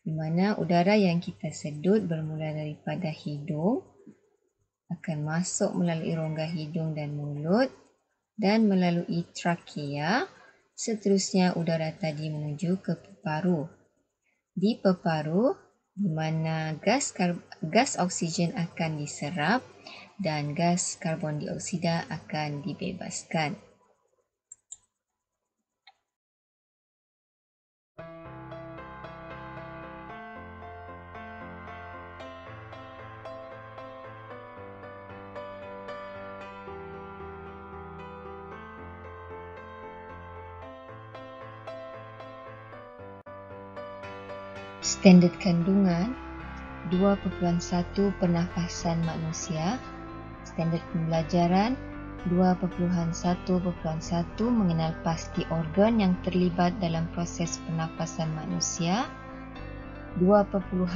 di mana udara yang kita sedut bermula daripada hidung akan masuk melalui rongga hidung dan mulut dan melalui trakea. Seterusnya udara tadi menuju ke peparu. Di peparu, di mana gas oksigen akan diserap dan gas karbon dioksida akan dibebaskan. Standard kandungan 2.1 pernafasan manusia. Standard pembelajaran 2.1.1 mengenal pasti organ yang terlibat dalam proses pernafasan manusia. 2.1.2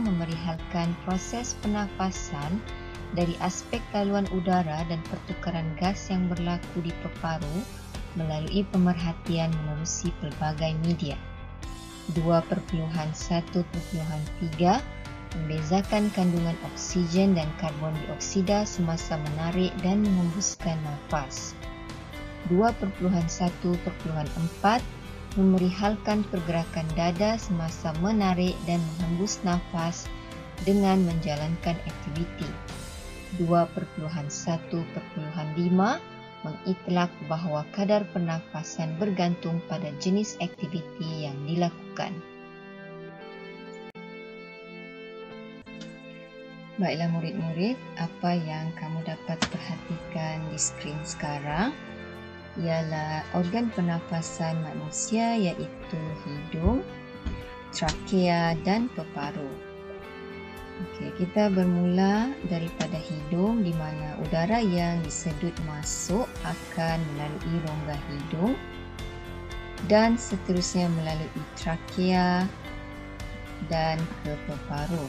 memerihalkan proses pernafasan dari aspek laluan udara dan pertukaran gas yang berlaku di peparu melalui pemerhatian menerusi pelbagai media. 2.1.3 membezakan kandungan oksigen dan karbon dioksida semasa menarik dan menghembuskan nafas. 2.1.4 memerihalkan pergerakan dada semasa menarik dan menghembus nafas dengan menjalankan aktiviti. 2.1.5 mengitlak bahawa kadar pernafasan bergantung pada jenis aktiviti yang dilakukan. Baiklah murid-murid, apa yang kamu dapat perhatikan di skrin sekarang ialah organ pernafasan manusia iaitu hidung, trakea dan peparu. Okey, kita bermula daripada hidung di mana udara yang disedut masuk akan melalui rongga hidung dan seterusnya melalui trakea dan ke peparu.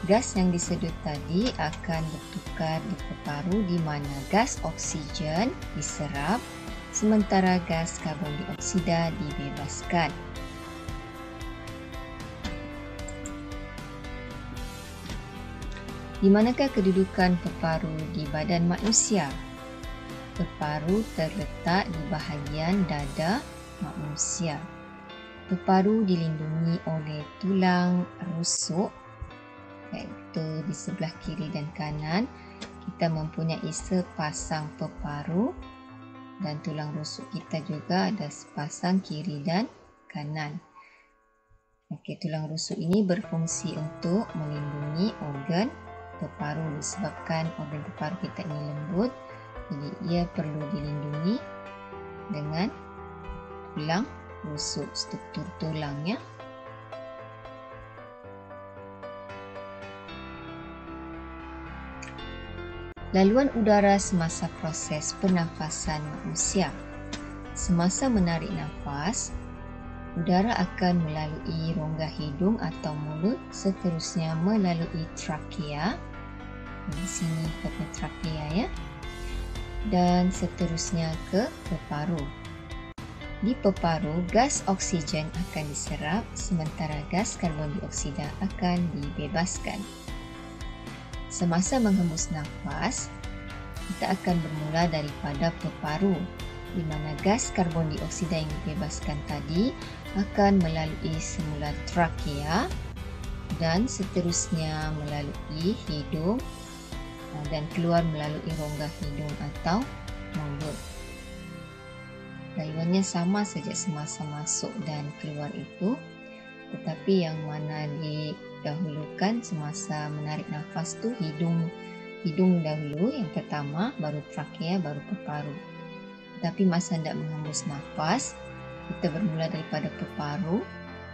Gas yang disedut tadi akan bertukar di peparu di mana gas oksigen diserap sementara gas karbon dioksida dibebaskan. Di manakah kedudukan peparu di badan manusia? Peparu terletak di bahagian dada manusia. Peparu dilindungi oleh tulang rusuk iaitu di sebelah kiri dan kanan. Kita mempunyai sepasang peparu dan tulang rusuk kita juga ada sepasang kiri dan kanan. Okey, tulang rusuk ini berfungsi untuk melindungi organ peparu disebabkan organ peparu kita ini lembut, jadi ia perlu dilindungi dengan tulang rusuk, struktur tulangnya. Laluan udara semasa proses pernafasan manusia. Semasa menarik nafas, udara akan melalui rongga hidung atau mulut, seterusnya melalui trakea. Di sini kata trakea dan seterusnya ke peparu. Di peparu, gas oksigen akan diserap sementara gas karbon dioksida akan dibebaskan. Semasa menghembus nafas, kita akan bermula daripada peparu di mana gas karbon dioksida yang dibebaskan tadi akan melalui semula trakea dan seterusnya melalui hidung dan keluar melalui rongga hidung atau mulut. Laluannya sama saja semasa masuk dan keluar itu, tetapi yang mana didahulukan semasa menarik nafas tu hidung dahulu yang pertama, baru trakea, baru peparu. Tapi masa hendak menghembus nafas, kita bermula daripada peparu,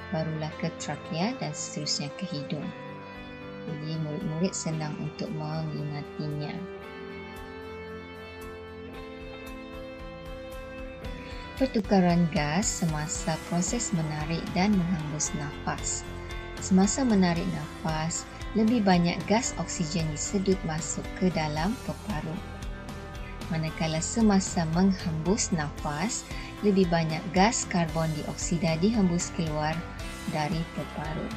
barulah ke trakea dan seterusnya ke hidung. Jadi murid-murid senang untuk mengingatinya. Pertukaran gas semasa proses menarik dan menghembus nafas. Semasa menarik nafas, lebih banyak gas oksigen disedut masuk ke dalam peparu. manakala semasa menghembus nafas, lebih banyak gas karbon dioksida dihembus keluar dari peparu.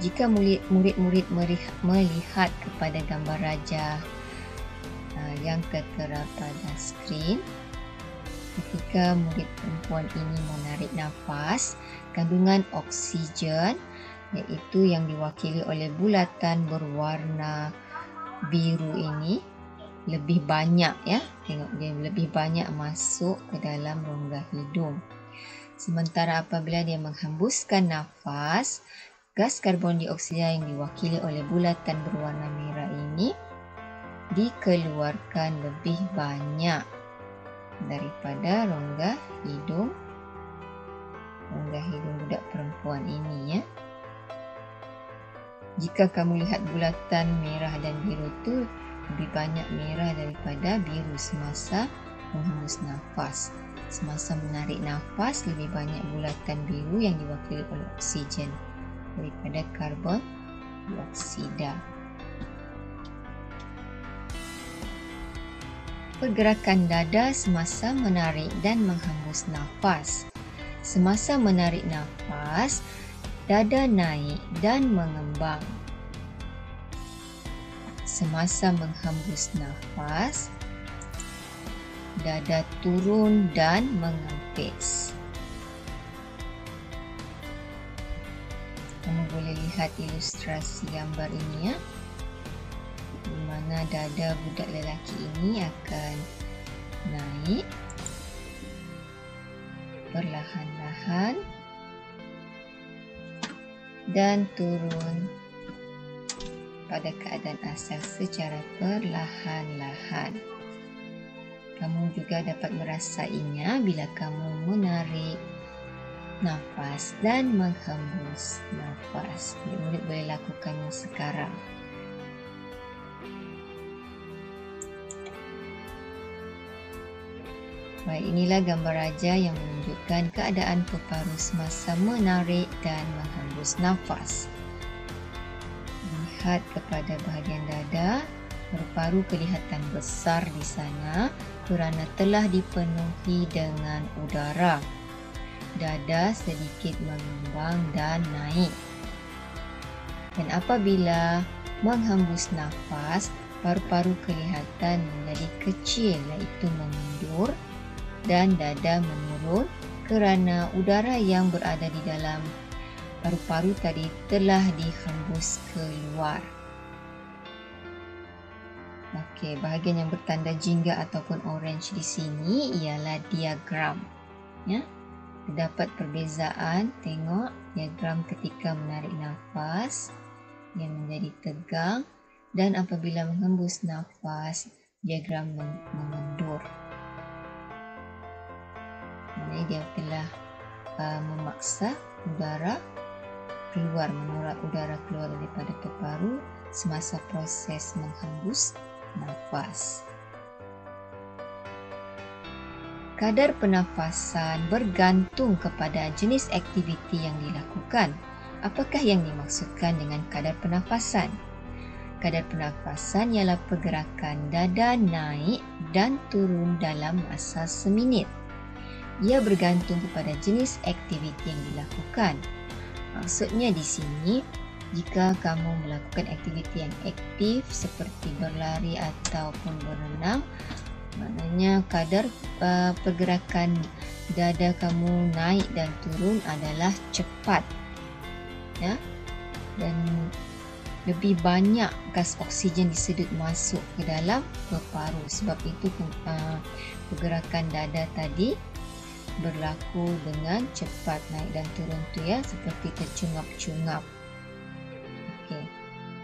Jika murid-murid melihat kepada gambar rajah yang tertera pada skrin, ketika murid perempuan ini menarik nafas, kandungan oksigen, iaitu yang diwakili oleh bulatan berwarna biru ini, lebih banyak, ya. Tengok, dia lebih banyak masuk ke dalam rongga hidung. Sementara apabila dia menghembuskan nafas, gas karbon dioksida yang diwakili oleh bulatan berwarna merah ini dikeluarkan lebih banyak daripada rongga hidung budak perempuan ini, ya. Jika kamu lihat bulatan merah dan biru itu lebih banyak merah daripada biru semasa menghembus nafas. Semasa menarik nafas, lebih banyak bulatan biru yang diwakili oleh oksigen daripada karbon dioksida. Pergerakan dada semasa menarik dan menghembus nafas. Semasa menarik nafas, dada naik dan mengembang. Semasa menghembus nafas, dada turun dan mengempis. Kamu boleh lihat ilustrasi gambar ini, ya, di mana dada budak lelaki ini akan naik perlahan-lahan dan turun pada keadaan asal secara perlahan-lahan. Kamu juga dapat merasainya bila kamu menarik nafas dan menghembus nafas. Murid boleh lakukannya sekarang. Baik, inilah gambar raja yang menunjukkan keadaan peparu semasa menarik dan menghembus nafas. Lihat kepada bahagian dada, paru-paru kelihatan besar di sana kerana telah dipenuhi dengan udara. Dada sedikit mengembang dan naik. Dan apabila menghembus nafas, paru-paru kelihatan menjadi kecil, iaitu mengundur, dan dada menurun kerana udara yang berada di dalam paru-paru tadi telah dihembus keluar. Okey, bahagian yang bertanda jingga ataupun orange di sini ialah diagram. Ya, terdapat perbezaan. Tengok diagram ketika menarik nafas, dia menjadi tegang, dan apabila menghembus nafas, diagram mengendur. Ini dia telah memaksa udara keluar, menolak udara keluar daripada peparu semasa proses menghembus nafas. Kadar pernafasan bergantung kepada jenis aktiviti yang dilakukan. Apakah yang dimaksudkan dengan kadar pernafasan? Kadar pernafasan ialah pergerakan dada naik dan turun dalam masa seminit. Ia bergantung kepada jenis aktiviti yang dilakukan. Maksudnya di sini, jika kamu melakukan aktiviti yang aktif seperti berlari ataupun berenang, maknanya kadar pergerakan dada kamu naik dan turun adalah cepat, ya, dan lebih banyak gas oksigen disedut masuk ke dalam peparu. Sebab itu pergerakan dada tadi berlaku dengan cepat, naik dan turun tu, ya, seperti tercungap-cungap. Okey.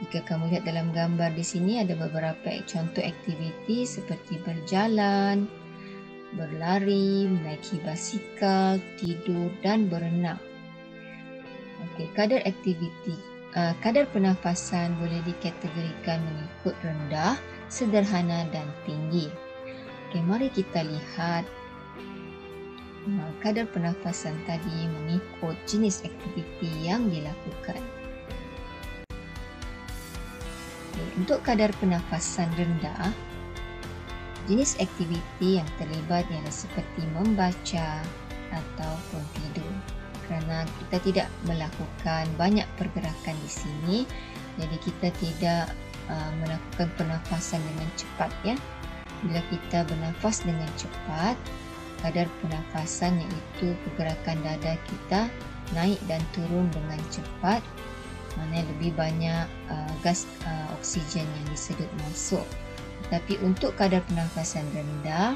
Jika kamu lihat dalam gambar di sini ada beberapa contoh aktiviti seperti berjalan, berlari, menaiki basikal, tidur dan berenang. Okey, kadar pernafasan boleh dikategorikan mengikut rendah, sederhana dan tinggi. Okey, mari kita lihat kadar pernafasan tadi mengikut jenis aktiviti yang dilakukan. Untuk kadar pernafasan rendah, jenis aktiviti yang terlibat ialah seperti membaca ataupun tidur. Kerana kita tidak melakukan banyak pergerakan di sini, jadi kita tidak melakukan pernafasan dengan cepat, ya. Bila kita bernafas dengan cepat, kadar pernafasan iaitu pergerakan dada kita naik dan turun dengan cepat, mana lebih banyak gas oksigen yang disedut masuk. Tapi untuk kadar pernafasan rendah,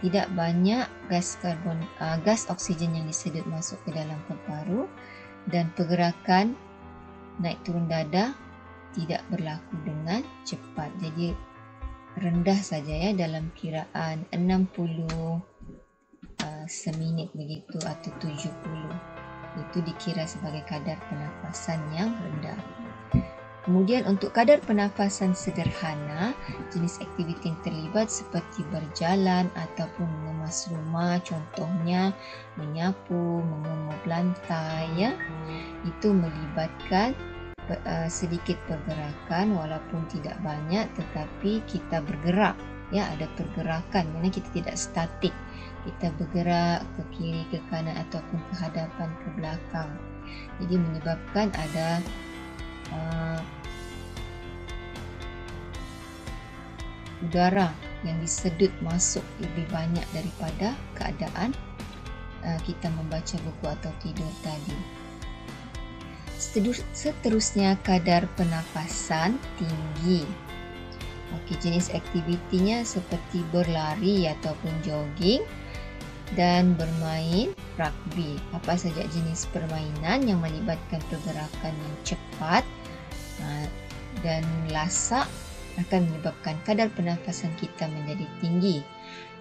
tidak banyak gas oksigen yang disedut masuk ke dalam paru-paru, dan pergerakan naik turun dada tidak berlaku dengan cepat. Jadi rendah saja, ya, dalam kiraan 60 seminit begitu atau 70. Itu dikira sebagai kadar pernafasan yang rendah. Kemudian untuk kadar pernafasan sederhana, jenis aktiviti yang terlibat seperti berjalan ataupun mengemas rumah, contohnya menyapu, mengumur lantai, ya. Itu melibatkan sedikit pergerakan, walaupun tidak banyak, tetapi kita bergerak, ya, ada pergerakan, mana kita tidak statik. Kita bergerak ke kiri, ke kanan ataupun ke hadapan, ke belakang. Jadi menyebabkan ada udara yang disedut masuk lebih banyak daripada keadaan kita membaca buku atau tidur tadi. Seterusnya, kadar pernafasan tinggi. Okey, jenis aktivitinya seperti berlari ataupun jogging dan bermain rugby. Apa saja jenis permainan yang melibatkan pergerakan yang cepat dan lasak akan menyebabkan kadar pernafasan kita menjadi tinggi,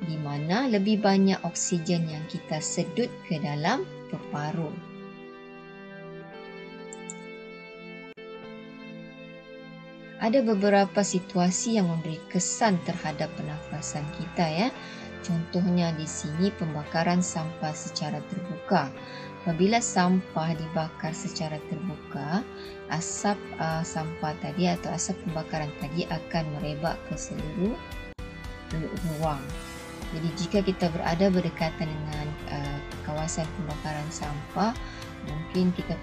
di mana lebih banyak oksigen yang kita sedut ke dalam paru-paru. Ada beberapa situasi yang memberi kesan terhadap pernafasan kita, ya. Contohnya di sini pembakaran sampah secara terbuka. Apabila sampah dibakar secara terbuka, asap sampah tadi atau asap pembakaran tadi akan merebak ke seluruh ruang. Jadi jika kita berada berdekatan dengan kawasan pembakaran sampah, mungkin kita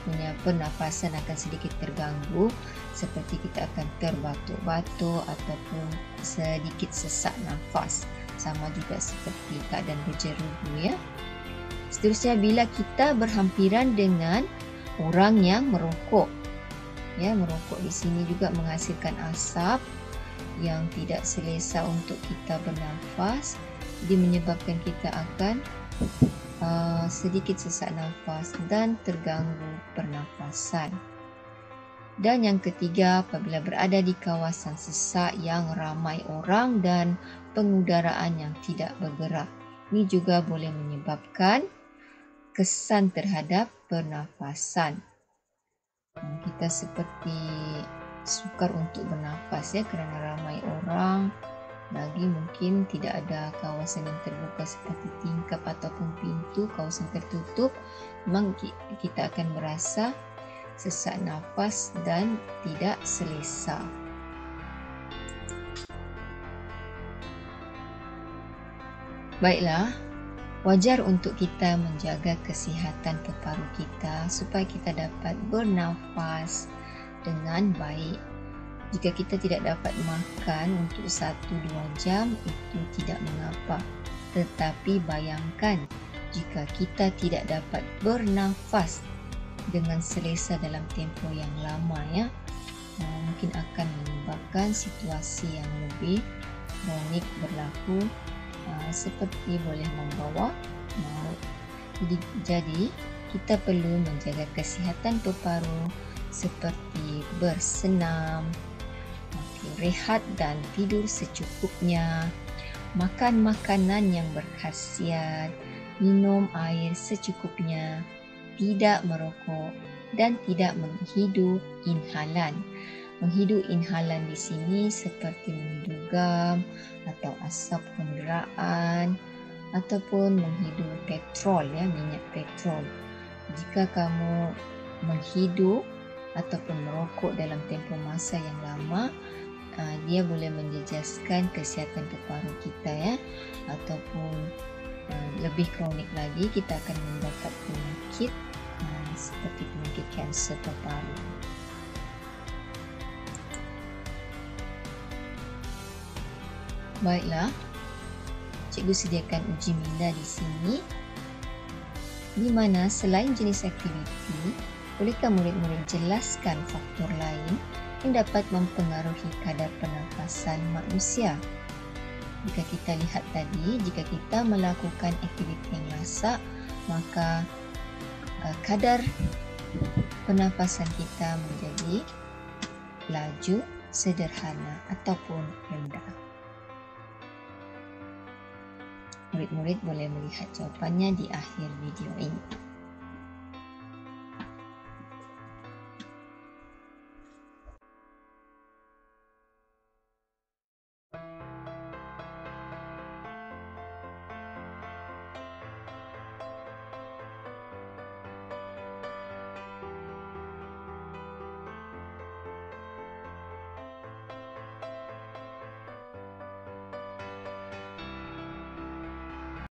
punya pernafasan akan sedikit terganggu, seperti kita akan terbatuk-batuk ataupun sedikit sesak nafas, sama juga seperti keadaan berjerubu, ya. Seterusnya, bila kita berhampiran dengan orang yang merokok, ya, merokok di sini juga menghasilkan asap yang tidak selesa untuk kita bernafas, jadi menyebabkan kita akan sedikit sesak nafas dan terganggu pernafasan. Dan yang ketiga, apabila berada di kawasan sesak yang ramai orang dan pengudaraan yang tidak bergerak, ini juga boleh menyebabkan kesan terhadap pernafasan. Kita seperti sukar untuk bernafas, ya, kerana ramai orang. Lagi mungkin tidak ada kawasan yang terbuka seperti tingkap ataupun pintu, kawasan tertutup, memang kita akan merasa sesak nafas dan tidak selesa. Baiklah, wajar untuk kita menjaga kesihatan paru kita supaya kita dapat bernafas dengan baik. Jika kita tidak dapat makan untuk 1-2 jam, itu tidak mengapa. Tetapi bayangkan jika kita tidak dapat bernafas dengan selesa dalam tempoh yang lama, ya, mungkin akan menyebabkan situasi yang lebih kronik berlaku, seperti boleh membawa maut. Jadi kita perlu menjaga kesihatan paru seperti bersenam, rehat dan tidur secukupnya, makan makanan yang berkhasiat, minum air secukupnya, tidak merokok dan tidak menghidu inhalan. Menghidu inhalan di sini seperti menghidu gam atau asap kenderaan ataupun menghidu petrol, ya, minyak petrol. Jika kamu menghidu ataupun merokok dalam tempoh masa yang lama, dia boleh menjejaskan kesihatan paru-paru kita ya, ataupun lebih kronik lagi kita akan mendapat penyakit seperti penyakit kanser paru-paru. Baiklah, cikgu sediakan uji minda di sini, di mana selain jenis aktiviti, bolehkah murid-murid jelaskan faktor lain yang dapat mempengaruhi kadar pernafasan manusia? Jika kita lihat tadi, jika kita melakukan aktiviti yang lasak, maka kadar pernafasan kita menjadi laju, sederhana ataupun rendah. Murid-murid boleh melihat jawapannya di akhir video ini.